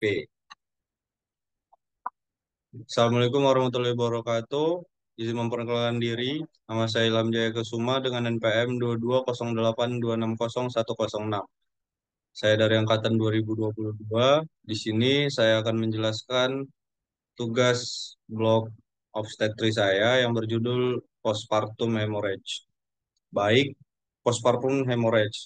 Oke. Assalamualaikum warahmatullahi wabarakatuh. Izin memperkenalkan diri. Nama saya Ilham Jaya Kesuma dengan NPM 2208260106. Saya dari angkatan 2022. Di sini saya akan menjelaskan tugas blog obstetri saya yang berjudul Postpartum Hemorrhage. Baik, postpartum hemorrhage.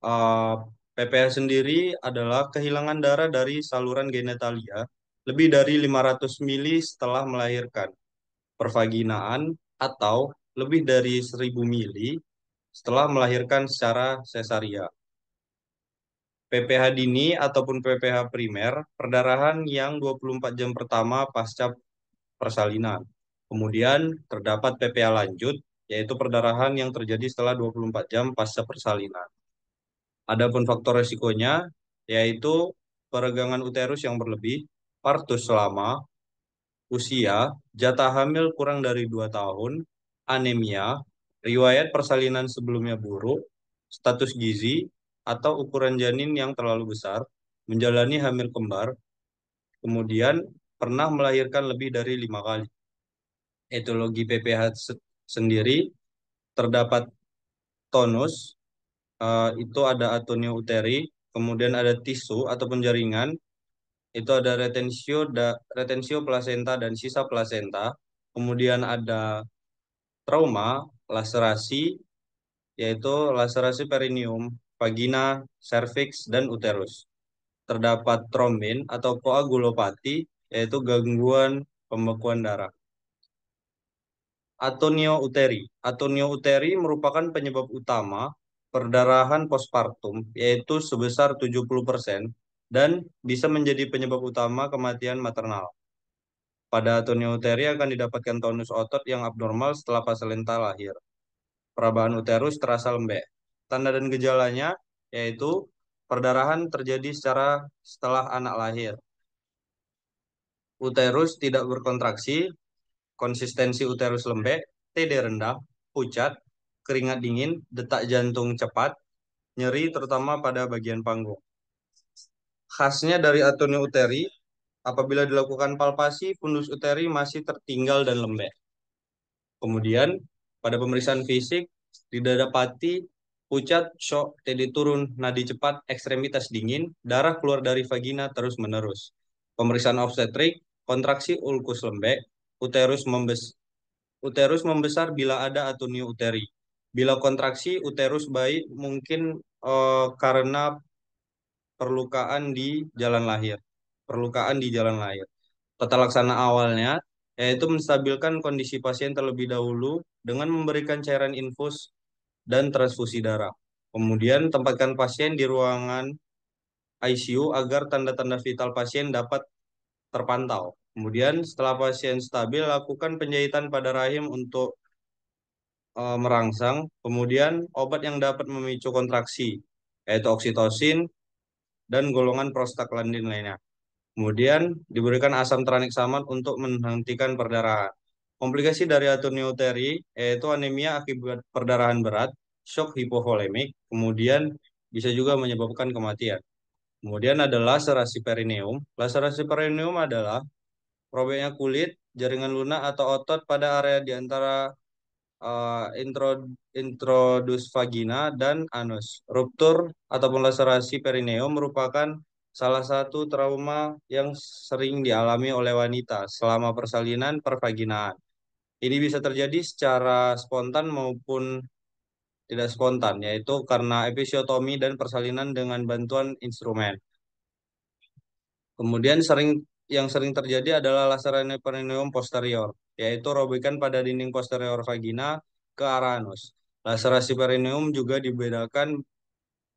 Uh, PPH sendiri adalah kehilangan darah dari saluran genitalia lebih dari 500 mili setelah melahirkan, pervaginaan, atau lebih dari 1000 mili setelah melahirkan secara sesaria. PPH dini ataupun PPH primer, perdarahan yang 24 jam pertama pasca persalinan. Kemudian terdapat PPH lanjut, yaitu perdarahan yang terjadi setelah 24 jam pasca persalinan. Adapun faktor resikonya yaitu peregangan uterus yang berlebih, partus lama, usia, jatah hamil kurang dari 2 tahun, anemia, riwayat persalinan sebelumnya buruk, status gizi, atau ukuran janin yang terlalu besar, menjalani hamil kembar, kemudian pernah melahirkan lebih dari 5 kali. Etiologi PPH sendiri terdapat tonus, itu ada atonio uteri, kemudian ada tisu ataupun jaringan, itu ada retensio plasenta dan sisa plasenta, kemudian ada trauma, laserasi, yaitu laserasi perineum, vagina, cervix, dan uterus. Terdapat trombin atau koagulopati, yaitu gangguan pembekuan darah. Atonio uteri. Atonio uteri merupakan penyebab utama perdarahan postpartum, yaitu sebesar 70% dan bisa menjadi penyebab utama kematian maternal. Pada atonio uteri akan didapatkan tonus otot yang abnormal setelah plaselenta lahir. Perabahan uterus terasa lembek. Tanda dan gejalanya yaitu perdarahan terjadi setelah anak lahir. Uterus tidak berkontraksi, konsistensi uterus lembek, TD rendah, pucat, keringat dingin, detak jantung cepat, nyeri terutama pada bagian panggung. Khasnya dari atonio uteri, apabila dilakukan palpasi, fundus uteri masih tertinggal dan lembek. Kemudian, pada pemeriksaan fisik, didapati pucat, shock, TD turun, nadi cepat, ekstremitas dingin, darah keluar dari vagina terus-menerus. Pemeriksaan obstetrik, kontraksi ulkus lembek, uterus membesar bila ada atonio uteri. Bila kontraksi, uterus baik mungkin karena perlukaan di jalan lahir. Perlukaan di jalan lahir. Tata laksana awalnya yaitu menstabilkan kondisi pasien terlebih dahulu dengan memberikan cairan infus dan transfusi darah. Kemudian tempatkan pasien di ruangan ICU agar tanda-tanda vital pasien dapat terpantau. Kemudian setelah pasien stabil, lakukan penjahitan pada rahim untuk merangsang. Kemudian obat yang dapat memicu kontraksi, yaitu oksitosin dan golongan prostaglandin lainnya. Kemudian diberikan asam tranexamat untuk menghentikan perdarahan. Komplikasi dari atonureuteri yaitu anemia akibat perdarahan berat, shock hipovolemik, kemudian bisa juga menyebabkan kematian. Kemudian ada laserasi perineum. Laserasi perineum adalah robeknya kulit, jaringan lunak atau otot pada area di antara introdus vagina dan anus. Ruptur ataupun laserasi perineum merupakan salah satu trauma yang sering dialami oleh wanita selama persalinan pervaginaan. Ini bisa terjadi secara spontan maupun tidak spontan, yaitu karena episiotomi dan persalinan dengan bantuan instrumen. Kemudian yang sering terjadi adalah laserasi perineum posterior, yaitu robekan pada dinding posterior vagina ke arah anus. Laserasi perineum juga dibedakan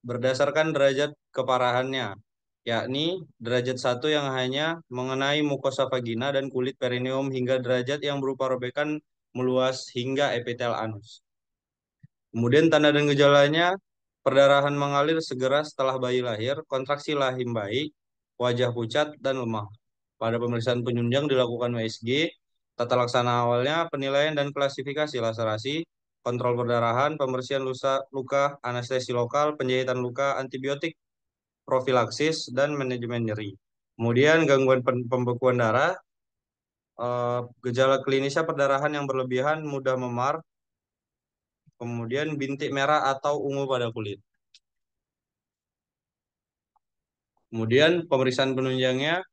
berdasarkan derajat keparahannya, yakni derajat 1 yang hanya mengenai mukosa vagina dan kulit perineum hingga derajat yang berupa robekan meluas hingga epitel anus. Kemudian tanda dan gejalanya, perdarahan mengalir segera setelah bayi lahir, kontraksi rahim bayi, wajah pucat dan lemah. Pada pemeriksaan penunjang dilakukan USG, tata laksana awalnya, penilaian dan klasifikasi laserasi, kontrol perdarahan, pembersihan luka, anestesi lokal, penjahitan luka, antibiotik, profilaksis, dan manajemen nyeri. Kemudian gangguan pembekuan darah, gejala klinisnya perdarahan yang berlebihan, mudah memar, kemudian bintik merah atau ungu pada kulit. Kemudian pemeriksaan penunjangnya,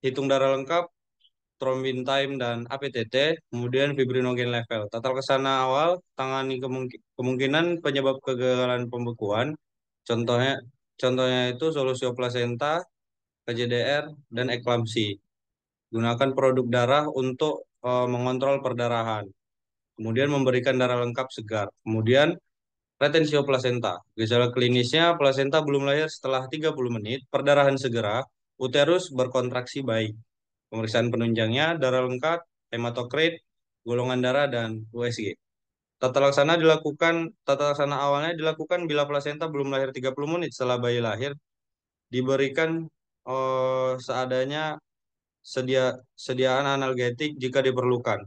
hitung darah lengkap, thrombin time dan APTT, kemudian fibrinogen level. Tata laksana awal, tangani kemungkinan penyebab kegagalan pembekuan. Contohnya, contohnya itu solusio plasenta, KJDR, dan eklamsi. Gunakan produk darah untuk mengontrol perdarahan. Kemudian memberikan darah lengkap segar. Kemudian retensio plasenta. Gejala klinisnya plasenta belum lahir setelah 30 menit, perdarahan segera, uterus berkontraksi baik. Pemeriksaan penunjangnya darah lengkap, hematokrit, golongan darah, dan USG. Tata laksana awalnya dilakukan bila plasenta belum lahir 30 menit setelah bayi lahir, diberikan seadanya sediaan analgetik jika diperlukan.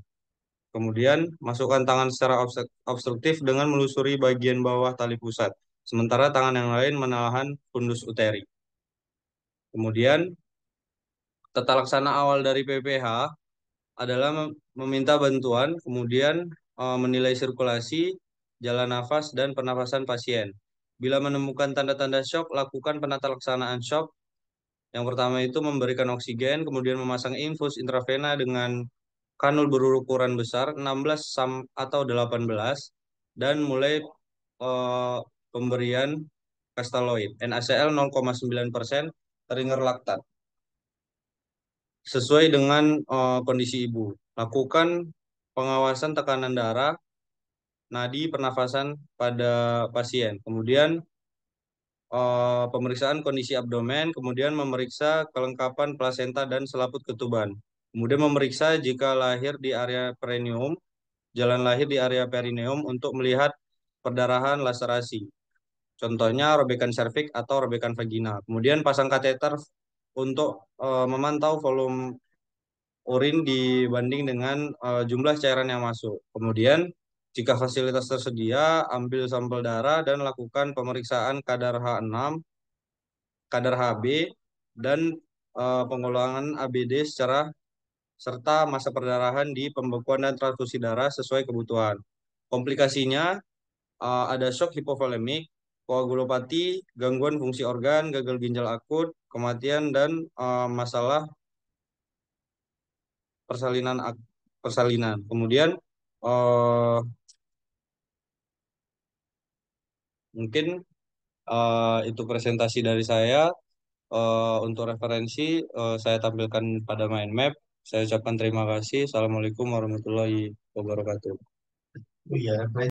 Kemudian masukkan tangan secara obstruktif dengan melusuri bagian bawah tali pusat, sementara tangan yang lain menahan fundus uteri. Kemudian tata laksana awal dari PPH adalah meminta bantuan, kemudian menilai sirkulasi, jalan nafas, dan pernafasan pasien. Bila menemukan tanda-tanda shock, lakukan penata laksanaan shock. Yang pertama itu memberikan oksigen, kemudian memasang infus intravena dengan kanul berukuran besar 16 atau 18, dan mulai eh, pemberian Castaloid. NaCl 0,9%, Ringer laktat sesuai dengan kondisi ibu. Lakukan pengawasan tekanan darah, nadi, pernafasan pada pasien. Kemudian pemeriksaan kondisi abdomen, kemudian memeriksa kelengkapan plasenta dan selaput ketuban. Kemudian memeriksa jika lahir di area perineum, jalan lahir di area perineum untuk melihat perdarahan laserasi. Contohnya robekan serviks atau robekan vagina. Kemudian pasang kateter untuk memantau volume urin dibanding dengan jumlah cairan yang masuk. Kemudian, jika fasilitas tersedia, ambil sampel darah dan lakukan pemeriksaan kadar H6, kadar Hb, dan pengulangan ABD secara serta masa perdarahan di pembekuan dan transfusi darah sesuai kebutuhan. Komplikasinya ada shock hipovolemik, koagulopati, gangguan fungsi organ, gagal ginjal akut, kematian, dan masalah persalinan persalinan. Kemudian eh, mungkin itu presentasi dari saya. Untuk referensi saya tampilkan pada mind map. Saya ucapkan terima kasih. Assalamualaikum warahmatullahi wabarakatuh. Oh iya,